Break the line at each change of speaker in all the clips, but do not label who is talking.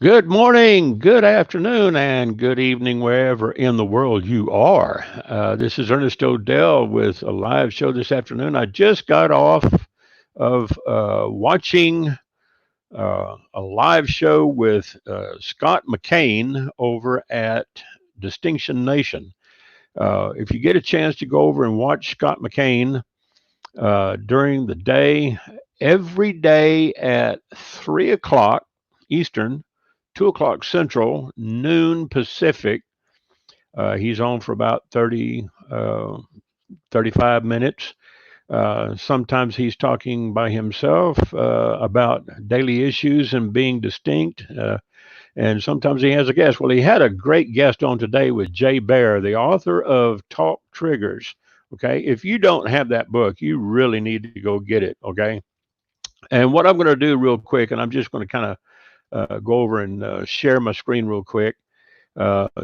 Good morning, good afternoon, and good evening, wherever in the world you are. This is Ernest Odell with a live show this afternoon. I just got off of watching a live show with Scott Mccain over at Distinction Nation. If you get a chance to go over and watch Scott McCain during the day, every day at 3 o'clock Eastern, 2 o'clock Central, noon Pacific. He's on for about 35 minutes. Sometimes he's talking by himself about daily issues and being distinct. And sometimes he has a guest. Well, he had a great guest on today with Baer, the author of Talk Triggers. Okay. If you don't have that book, you really need to go get it. Okay. And what I'm going to do real quick, and I'm just going to kind of go over and share my screen real quick,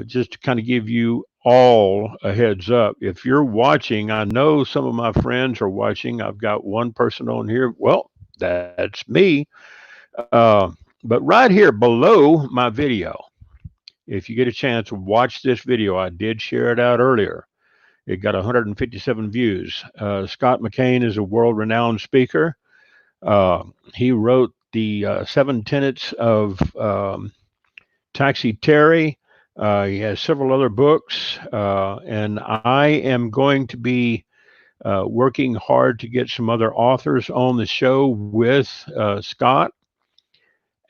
just to kind of give you all a heads up. If you're watching, I know some of my friends are watching. I've got one person on here. Well, that's me. Uh, but right here below my video, if you get a chance, watch this video. I did share it out earlier. It got 157 views. Scott McCain is a world renowned speaker. Uh, he wrote the seven tenets of Taxi Terry. He has several other books, and I am going to be working hard to get some other authors on the show with Scott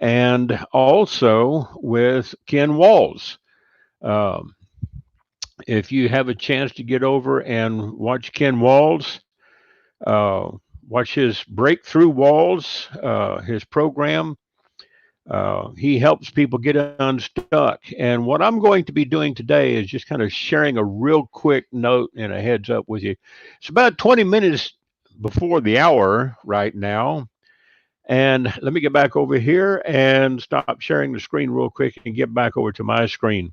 and also with Ken Walls. Um, if you have a chance to get over and watch Ken Walls, uh, watch his Breakthrough Walls, his program. He helps people get unstuck. And what I'm going to be doing today is just kind of sharing a real quick note and a heads up with you. It's about 20 minutes before the hour right now. And let me get back over here and stop sharing the screen real quick and get back over to my screen.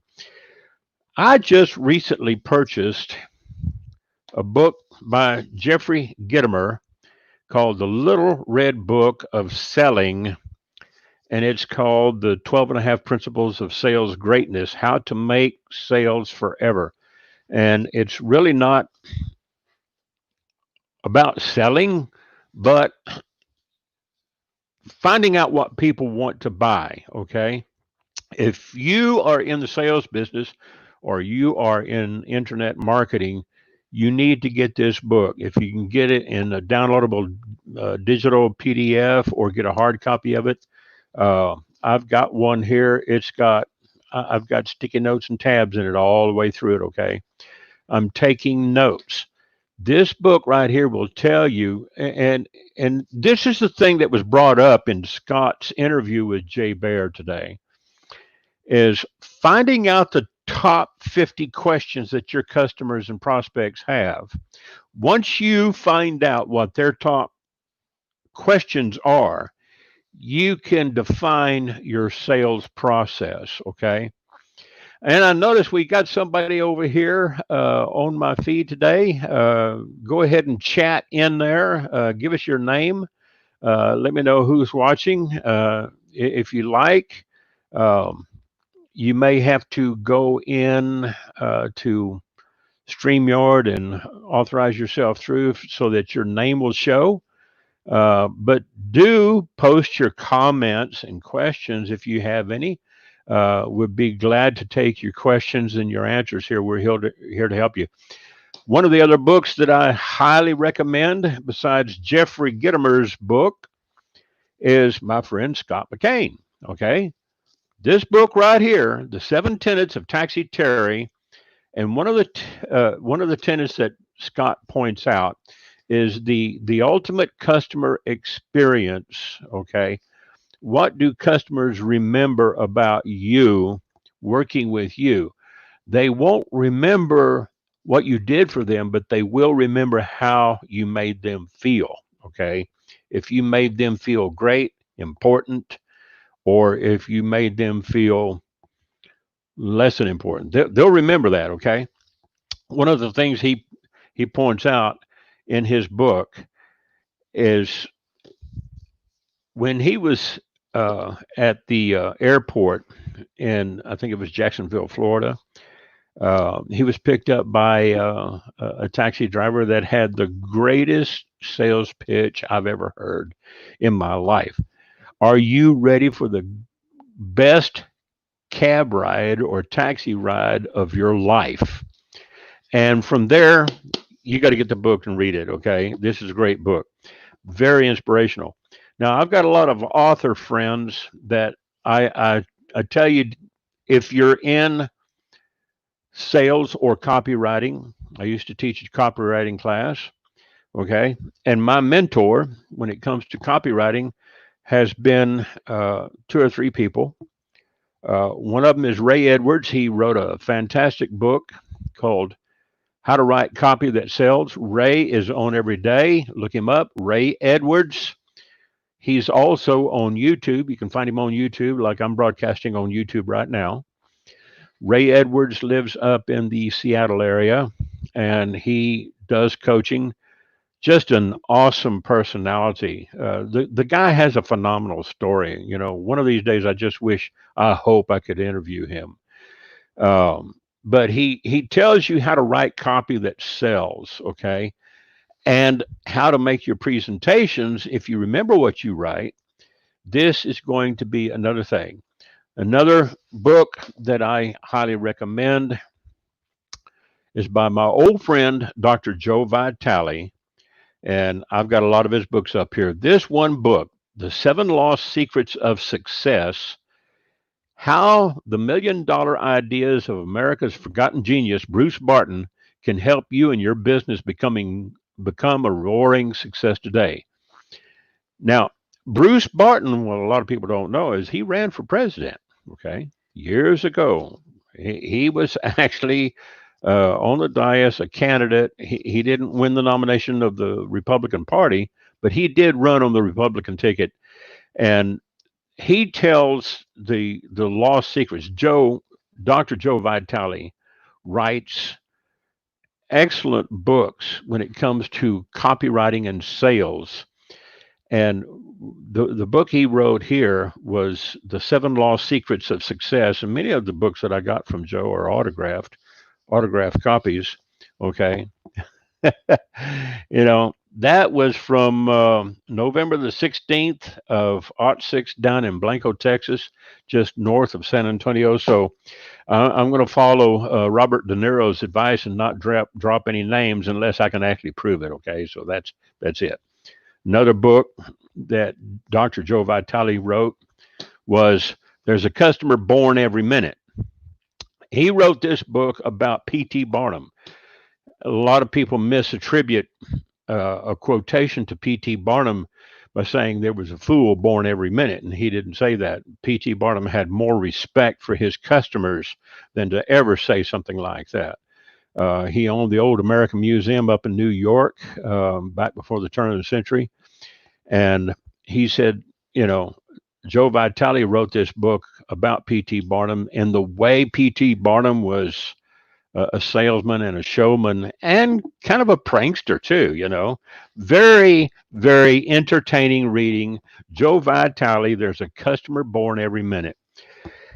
I just recently purchased a book by Jeffrey Gitomer called The Little Red Book of Selling, and it's called The 12 and a Half Principles of Sales Greatness: How to Make Sales Forever. And it's really not about selling, but finding out what people want to buy. Okay. If you are in the sales business or you are in internet marketing, you need to get this book. If you can get it in a downloadable digital PDF or get a hard copy of it, I've got one here. I've got sticky notes and tabs in it all the way through it. Okay, I'm taking notes. This book right here will tell you, and this is the thing that was brought up in Scott's interview with Jay Baer today, is finding out the top 50 questions that your customers and prospects have. Once you find out what their top questions are, you can define your sales process. Okay. And I notice we got somebody over here on my feed today. Go ahead and chat in there. Give us your name. Let me know who's watching. If you like, um, you may have to go in to StreamYard and authorize yourself through so that your name will show. But do post your comments and questions if you have any. We'd be glad to take your questions and your answers here. We're here to help you. One of the other books that I highly recommend, besides Jeffrey Gitomer's book, is my friend Scott McCain. Okay. This book right here, The Seven Tenets of Taxi Terry, and one of the tenets that Scott points out is the ultimate customer experience. Okay, what do customers remember about you working with you? They won't remember what you did for them, but they will remember how you made them feel. Okay, if you made them feel great, important, or if you made them feel less than important, they'll remember that. Okay, one of the things he points out in his book is when he was at the airport in, I think it was Jacksonville, Florida. He was picked up by a taxi driver that had the greatest sales pitch I've ever heard in my life. Are you ready for the best cab ride or taxi ride of your life? And from there, you got to get the book and read it. Okay, this is a great book, very inspirational. Now, I've got a lot of author friends that I tell you, if you're in sales or copywriting, I used to teach a copywriting class. Okay, and my mentor when it comes to copywriting has been two or three people. One of them is Ray Edwards. He wrote a fantastic book called How to Write Copy That Sells. Ray is on every day. Look him up, Ray Edwards. He's also on YouTube. You can find him on YouTube, like I'm broadcasting on YouTube right now. Ray Edwards lives up in the Seattle area and he does coaching. Just an awesome personality. The guy has a phenomenal story. You know, one of these days, I hope I could interview him. But he tells you how to write copy that sells, okay, and how to make your presentations. If you remember what you write, this is going to be another thing. Another book that I highly recommend is by my old friend, Dr. Joe Vitale. And I've got a lot of his books up here. This one book, The Seven Lost Secrets of Success, How the $1 Million Ideas of America's Forgotten Genius, Bruce Barton, can help you and your business become a roaring success today. Now, Bruce Barton, what a lot of people don't know is he ran for president, okay, years ago. He was actually on the dais, a candidate. He didn't win the nomination of the Republican Party, but he did run on the Republican ticket. And he tells the lost secrets. Dr. Joe Vitale writes excellent books when it comes to copywriting and sales. And the book he wrote here was The Seven Lost Secrets of Success. And many of the books that I got from Joe are autographed copies. Okay. That was from November the 16th of '06 down in Blanco, Texas, just north of San Antonio. So I'm going to follow Robert De Niro's advice and not drop any names unless I can actually prove it. Okay. So that's it. Another book that Dr. Joe Vitale wrote was There's a Customer Born Every Minute. He wrote this book about P.T. Barnum. A lot of people misattribute a quotation to P.T. Barnum by saying there was a fool born every minute, and he didn't say that. P.T. Barnum had more respect for his customers than to ever say something like that. He owned the Old American Museum up in New York back before the turn of the century. And he said, Joe Vitale wrote this book about P.T. Barnum and the way P.T. Barnum was a salesman and a showman and kind of a prankster too. Very, very entertaining reading. Joe Vitale, There's a Customer Born Every Minute.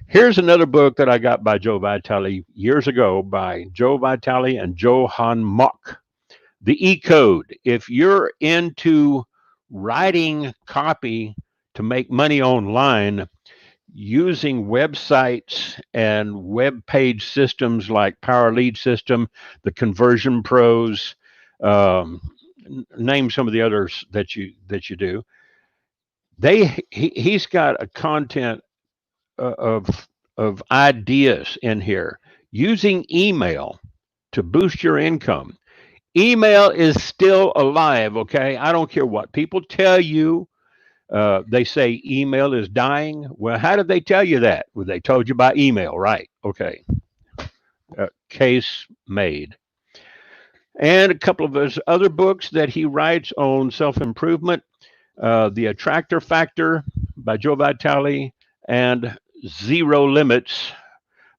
Here's another book that I got by Joe Vitale years ago by Joe Vitale and Johann Mock, The E Code. If you're into writing copy to make money online, using websites and web page systems like Power Lead System, the Conversion Pros, name some of the others that you do. He's got a content of ideas in here using email to boost your income. Email is still alive, okay? I don't care what people tell you. They say email is dying. Well, how did they tell you that? Well, they told you by email, right? Okay. Case made. And a couple of his other books that he writes on self improvement, The Attractor Factor by Joe Vitale, and Zero Limits,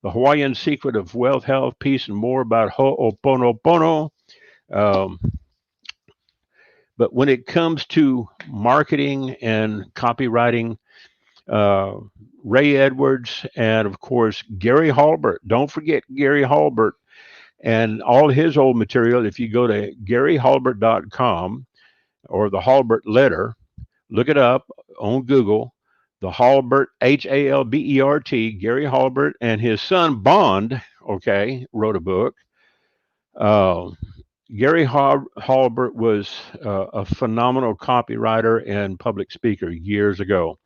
The Hawaiian Secret of Wealth, Health, Peace, and More about Ho'oponopono. But when it comes to marketing and copywriting, uh, Ray Edwards, and of course Gary Halbert. Don't forget Gary Halbert and all his old material. If you go to GaryHalbert.com or the Halbert Letter, look it up on Google. The Halbert, Halbert, Gary Halbert, and his son Bond, okay, wrote a book. Uh, Gary Halbert was a phenomenal copywriter and public speaker years ago.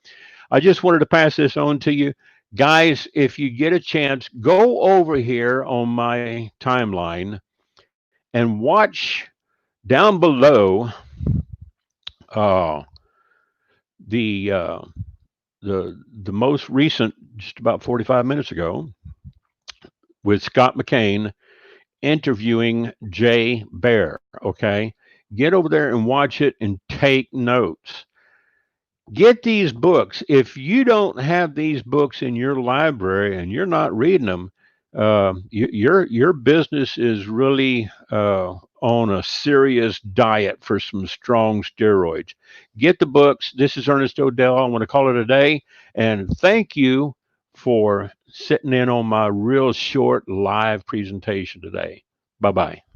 I just wanted to pass this on to you. Guys, if you get a chance, go over here on my timeline and watch down below uh, the uh, the most recent, just about 45 minutes ago, with Scott McCain interviewing Jay Baer. Okay, get over there and watch it and take notes. Get these books. If you don't have these books in your library and you're not reading them, your business is really on a serious diet for some strong steroids. Get the books. This is Ernest Odell. I want to call it a day, and thank you for sitting in on my real short live presentation today. Bye bye.